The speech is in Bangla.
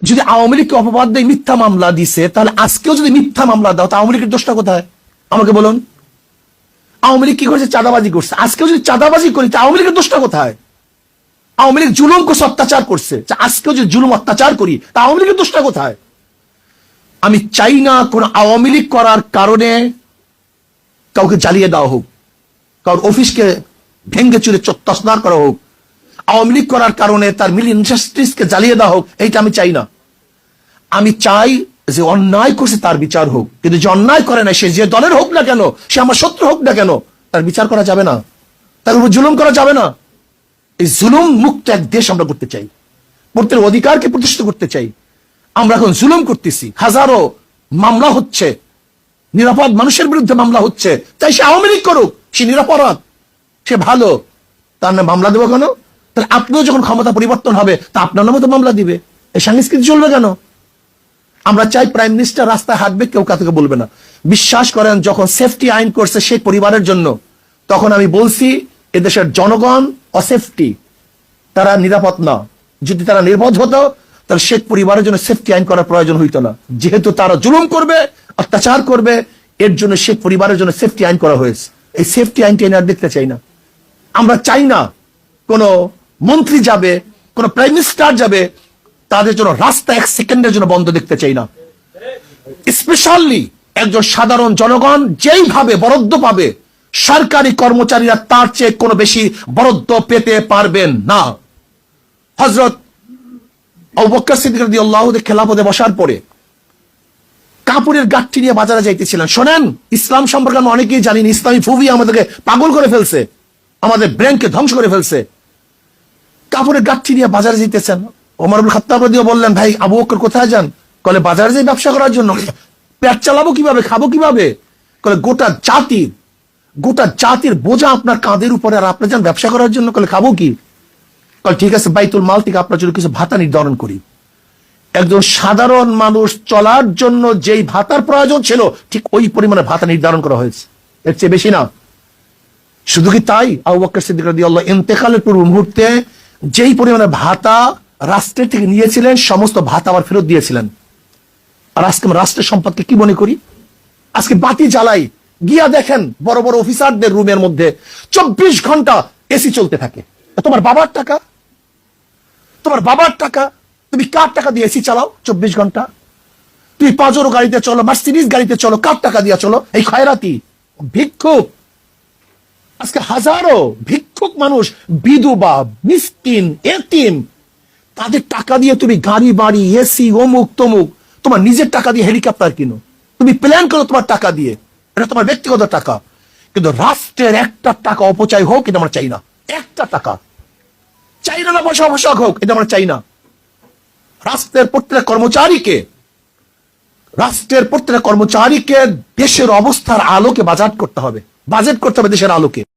যদি আওয়ামী লীগকে অপবাদ দিয়ে মিথ্যা মামলা দিছে, তাহলে আজকেও যদি মিথ্যা মামলা দাও, তা আওয়ামী লীগের দোষটা কোথায় আমাকে বলুন? আওয়ামী লীগ কি করছে? চাঁদাবাজি করছে। আজকেও যদি চাঁদাবাজি করি, তা আওয়ামী লীগের দোষটা কোথায়? আওয়ামী লীগ জুলুম করছে, অত্যাচার করছে। আজকেও যদি জুলুম অত্যাচার করি, তা আওয়ামী লীগের দোষটা কোথায়? আমি চাই না কোন আওয়ামী লীগ করার কারণে কাউকে জ্বালিয়ে দেওয়া হোক, কারোর অফিসকে ভেঙ্গে চুরে তছনছ করা হোক, আওয়ামী লীগ করার কারণে তার মিল ইন্ডাস্ট্রিজকে জ্বালিয়ে দেওয়া হোক। এইটা আমি চাই না। আমি চাই যে অন্যায় করছে তার বিচার হোক, কিন্তু যে অন্যায় করে না, সে যে দলের হোক না কেন, সে আমার শত্রু হোক না কেন, তার বিচার করা যাবে না, তার উপর জুলুম করা যাবে না। এই জুলুম মুক্ত এক দেশ আমরা করতে চাই, প্রত্যেকের অধিকারকে প্রতিষ্ঠিত করতে চাই। আমরা এখন জুলুম করতেছি, হাজারো মামলা হচ্ছে, নিরাপদ মানুষের বিরুদ্ধে মামলা হচ্ছে। তাই সে আওয়ামী লীগ করুক, সে নিরাপরাধ, সে ভালো, তার নামে মামলা দেবো কেন? তাহলে আপনিও যখন ক্ষমতা পরিবর্তন হবে, তা আপনার নামে তো মামলা দিবে। এই সংস্কৃতি চলবে কেন? আমরা চাই প্রাইম মিনিস্টার রাস্তায় হাঁটবে, কেউ কাউকে বলবে না। বিশ্বাস করেন, যখন সেফটি আইন করছে শেখ পরিবারের জন্য, তখন আমি বলছি এদেশের জনগণ অসেফটি, তারা নিরাপদ না। যদি তারা নির্বোধ হতো, তাহলে শেখ পরিবারের জন্য সেফটি আইন করার প্রয়োজন হইতো না। যেহেতু তারা জুলুম করবে, অত্যাচার করবে, এর জন্য শেখ পরিবারের জন্য সেফটি আইন করা হয়েছে। এই সেফটি আইনটি এনে আর দেখতে চাই না। আমরা চাই না কোন মন্ত্রী যাবে, কোন প্রাইম মিনিস্টার যাবে, তাদের জন্য রাস্তা এক সেকেন্ডের জন্য বন্ধ দেখতে চাই না। স্পেশালি একজন সাধারণ জনগণ যেইভাবে বরাদ্দ পাবে, সরকারি কর্মচারীরা তার চেয়ে কোনো বেশি বরাদ্দ পেতে পারবেন না। হযরত আবু বকর সিদ্দিক রাদিয়াল্লাহু আনহু খেলাফতে বসার পরে কাপড়ের গাঠি নিয়ে বাজারে যাইতেছিলেন। শোনেন, ইসলাম সম্পর্কে আমরা অনেকেই জানি না। ইসলামী ফুবি আমাদেরকে পাগল করে ফেলছে, আমাদের ব্রেনকে ধ্বংস করে ফেলছে। কাপড়ের গাঠি নিয়ে বাজারে যেতেছেন। ওমর ইবনে খাত্তাব রাদিয়াল্লাহু বললেন, ভাই আবু বকর কোথায় যান? কলে বাজারে যাই ব্যবসা করার জন্য। পেট চালাবো কিভাবে, খাবো কিভাবে? কলে গোটা জাতির বোঝা আপনার কাঁধের উপরে, আর আপনি যান ব্যবসা করার জন্য। কলে খাবো কি? কলে ঠিক আছে, বাইতুল মাল থেকে আপনার জন্য কিছু ভাতা নির্ধারণ করি। একজন সাধারণ মানুষ চলার জন্য যেই ভাতার প্রয়োজন ছিল, ঠিক ওই পরিমাণে ভাতা নির্ধারণ করা হয়েছে, এর চেয়ে বেশি না। শুধু কি তাই, আবু বকর সিদ্দিক রাদিয়াল্লাহু ইন্তেকালের পূর্ব মুহূর্তে যেই পরিমাণে ভাতা রাষ্ট্রের থেকে নিয়েছিলেন, সমস্ত ভাতা আবার ফেরত দিয়েছিলেন। আর আজকে রাষ্ট্রের সম্পদকে কি মনে করি? আজকে বাতি জ্বালাই, গিয়া দেখেন বড় বড় অফিসারদের রুমের মধ্যে 24 ঘন্টা এসি চলতে থাকে। তোমার বাবার টাকা, তোমার বাবার টাকা, তুমি কার টাকা দিয়ে এসি চালাও 24 ঘন্টা? তুমি পাজেরো গাড়িতে চলো, মার্সিডিজ গাড়িতে চলো, কার টাকা দিয়ে চলো? এই খয়রাতি ভিক্ষুক। আজকে হাজারো ভিক্ষুক মানুষ, বিধবা, মিসকিন, এতিম, তাদের টাকা দিয়ে তুমি গাড়ি বাড়ি, এসি, অমুক তমুক, তোমার নিজের টাকা দিয়ে হেলিকপ্টার কিনো, তুমি প্ল্যান করো তোমার টাকা দিয়ে, এটা তোমার ব্যক্তিগত টাকা। কিন্তু রাষ্ট্রের একটা টাকা অপচয় হোক, এটা আমরা চাই না। একটা টাকা চাই না, পয়সা অপচয় হোক, এটা আমরা চাই না। রাষ্ট্রের প্রত্যেকটা কর্মচারীকে দেশের অবস্থার আলোকে বাজেট করতে হবে দেশের আলোকে।